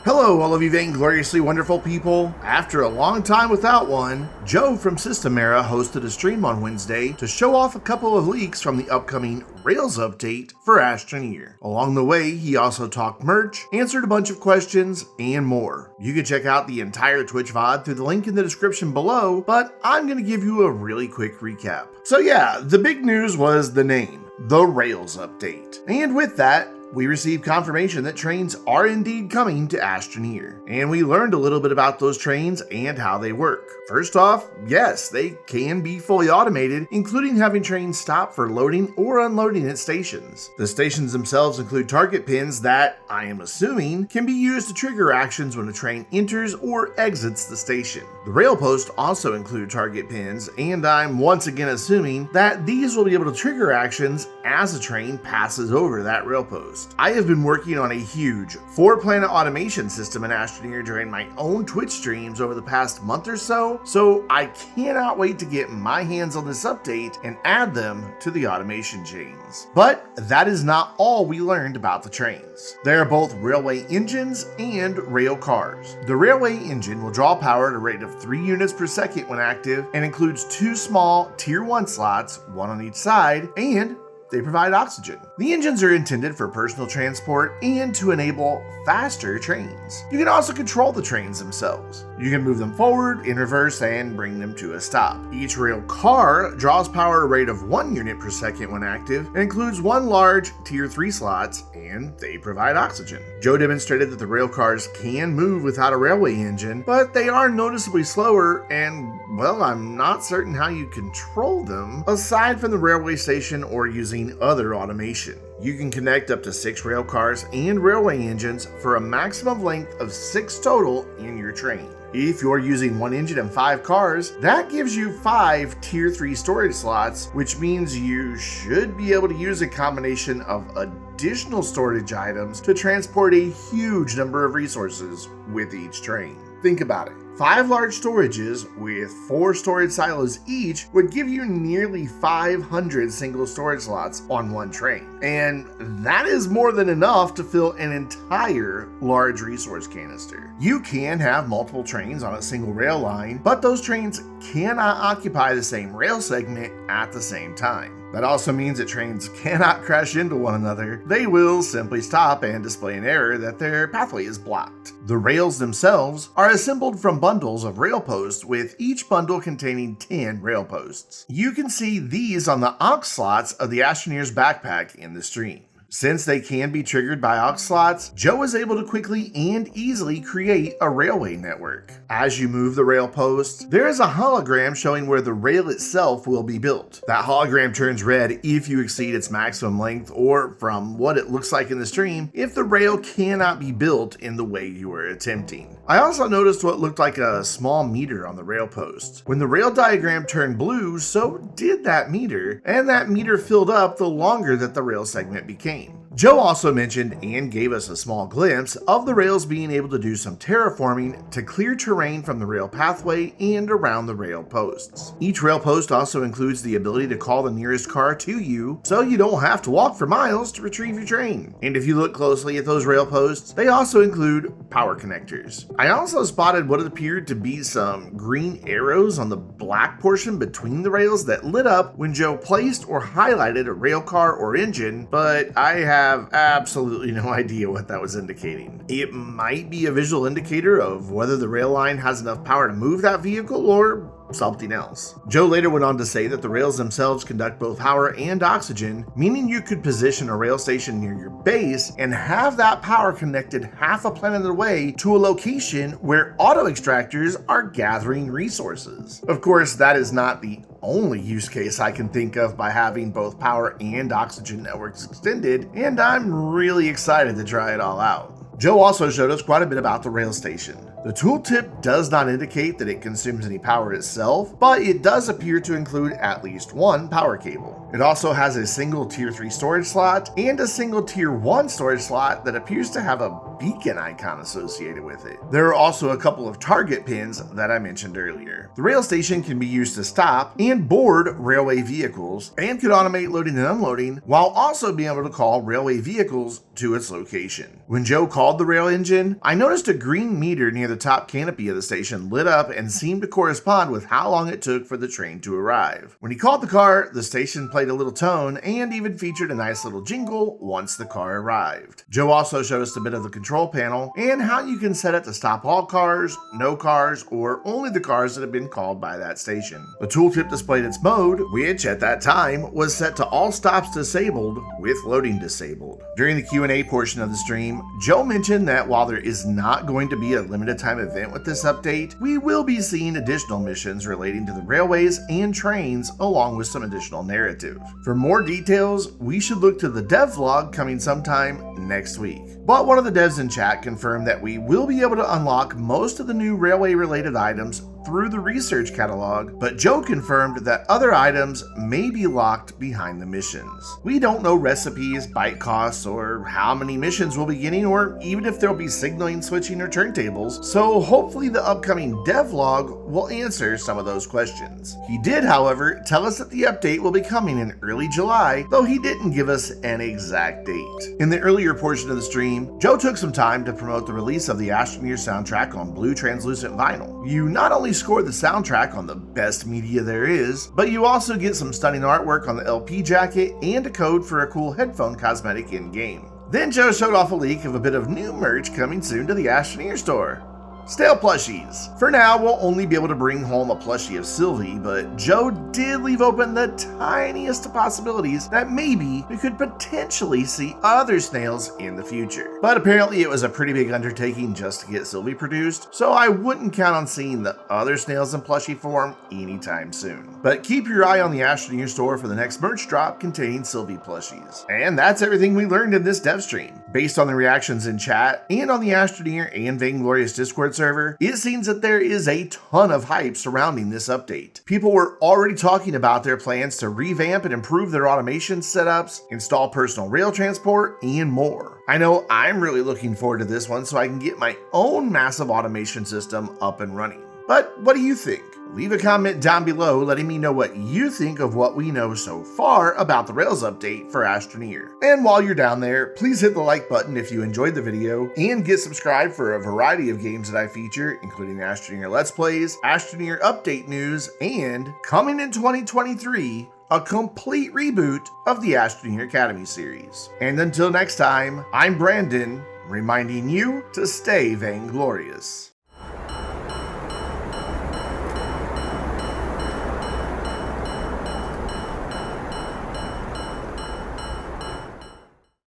Hello, all of you vaingloriously wonderful people. After a long time without one, Joe from System Era hosted a stream on Wednesday to show off a couple of leaks from the upcoming Rails update for Astroneer. Along the way, he also talked merch, answered a bunch of questions, and more. You can check out the entire Twitch VOD through the link in the description below, but I'm going to give you a really quick recap. So yeah, the big news was the name, the Rails update. And with that, we received confirmation that trains are indeed coming to Astroneer, and we learned a little bit about those trains and how they work. First off, yes, they can be fully automated, including having trains stop for loading or unloading at stations. The stations themselves include target pins that, I am assuming, can be used to trigger actions when a train enters or exits the station. The rail posts also include target pins, and I'm once again assuming that these will be able to trigger actions as a train passes over that rail post. I have been working on a huge 4-planet automation system in Astroneer during my own Twitch streams over the past month or so I cannot wait to get my hands on this update and add them to the automation chains. But that is not all we learned about the trains. They are both railway engines and rail cars. The railway engine will draw power at a rate of 3 units per second when active and includes 2 small Tier 1 slots, one on each side, and they provide oxygen. The engines are intended for personal transport and to enable faster trains. You can also control the trains themselves. You can move them forward, in reverse, and bring them to a stop. Each rail car draws power at a rate of 1 unit per second when active and includes 1 large Tier 3 slots, and they provide oxygen. Joe demonstrated that the rail cars can move without a railway engine, but they are noticeably slower and, well, I'm not certain how you control them aside from the railway station or using other automation. You can connect up to 6 rail cars and railway engines for a maximum length of 6 total in your train. If you're using 1 engine and 5 cars, that gives you 5 Tier 3 storage slots, which means you should be able to use a combination of additional storage items to transport a huge number of resources with each train. Think about it. 5 large storages with 4 storage silos each would give you nearly 500 single storage slots on 1 train. And that is more than enough to fill an entire large resource canister. You can have multiple trains on a single rail line, but those trains cannot occupy the same rail segment at the same time. That also means that trains cannot crash into one another. They will simply stop and display an error that their pathway is blocked. The rails themselves are assembled from bundles of rail posts, with each bundle containing 10 rail posts. You can see these on the aux slots of the Astroneer's backpack in the stream. Since they can be triggered by aux slots, Joe is able to quickly and easily create a railway network. As you move the rail posts, there is a hologram showing where the rail itself will be built. That hologram turns red if you exceed its maximum length, or from what it looks like in the stream, if the rail cannot be built in the way you are attempting. I also noticed what looked like a small meter on the rail post. When the rail diagram turned blue, so did that meter, and that meter filled up the longer that the rail segment became. Joe also mentioned and gave us a small glimpse of the rails being able to do some terraforming to clear terrain from the rail pathway and around the rail posts. Each rail post also includes the ability to call the nearest car to you, so you don't have to walk for miles to retrieve your train. And if you look closely at those rail posts, they also include power connectors. I also spotted what appeared to be some green arrows on the black portion between the rails that lit up when Joe placed or highlighted a rail car or engine, but I have absolutely no idea what that was indicating. It might be a visual indicator of whether the rail line has enough power to move that vehicle or something else. Joe later went on to say that the rails themselves conduct both power and oxygen, meaning you could position a rail station near your base and have that power connected half a planet away to a location where auto extractors are gathering resources. Of course, that is not the only use case I can think of by having both power and oxygen networks extended, and I'm really excited to try it all out. Joe also showed us quite a bit about the rail station. The tooltip does not indicate that it consumes any power itself, but it does appear to include at least 1 power cable. It also has a single Tier 3 storage slot and a single Tier 1 storage slot that appears to have a beacon icon associated with it. There are also a couple of target pins that I mentioned earlier. The rail station can be used to stop and board railway vehicles and could automate loading and unloading while also being able to call railway vehicles to its location. When Joe called installed the rail engine, I noticed a green meter near the top canopy of the station lit up and seemed to correspond with how long it took for the train to arrive. When he called the car, the station played a little tone and even featured a nice little jingle once the car arrived. Joe also showed us a bit of the control panel and how you can set it to stop all cars, no cars, or only the cars that have been called by that station. The tooltip displayed its mode, which at that time was set to all stops disabled with loading disabled. During the Q&A portion of the stream, Joe mentioned that while there is not going to be a limited time event with this update, we will be seeing additional missions relating to the railways and trains along with some additional narrative. For more details, we should look to the dev vlog coming sometime next week. But one of the devs in chat confirmed that we will be able to unlock most of the new railway related items through the research catalog, but Joe confirmed that other items may be locked behind the missions. We don't know recipes, byte costs, or how many missions we'll be getting, or even if there'll be signaling, switching, or turntables, so hopefully the upcoming devlog will answer some of those questions. He did, however, tell us that the update will be coming in early July, though he didn't give us an exact date. In the earlier portion of the stream, Joe took some time to promote the release of the Astroneer soundtrack on blue translucent vinyl. You not only score the soundtrack on the best media there is, but you also get some stunning artwork on the LP jacket and a code for a cool headphone cosmetic in-game. Then Joe showed off a leak of a bit of new merch coming soon to the Astroneer store. Stale plushies. For now, we'll only be able to bring home a plushie of Sylvie, but Joe did leave open the tiniest of possibilities that maybe we could potentially see other snails in the future. But apparently it was a pretty big undertaking just to get Sylvie produced, so I wouldn't count on seeing the other snails in plushie form anytime soon. But keep your eye on the Astroneer store for the next merch drop containing Sylvie plushies. And that's everything we learned in this dev stream. Based on the reactions in chat and on the Astroneer and Vainglorious Discord server, it seems that there is a ton of hype surrounding this update. People were already talking about their plans to revamp and improve their automation setups, install personal rail transport, and more. I know I'm really looking forward to this one so I can get my own massive automation system up and running. But what do you think? Leave a comment down below letting me know what you think of what we know so far about the Rails update for Astroneer. And while you're down there, please hit the like button if you enjoyed the video, and get subscribed for a variety of games that I feature, including Astroneer Let's Plays, Astroneer update news, and, coming in 2023, a complete reboot of the Astroneer Academy series. And until next time, I'm Brandon, reminding you to stay vainglorious.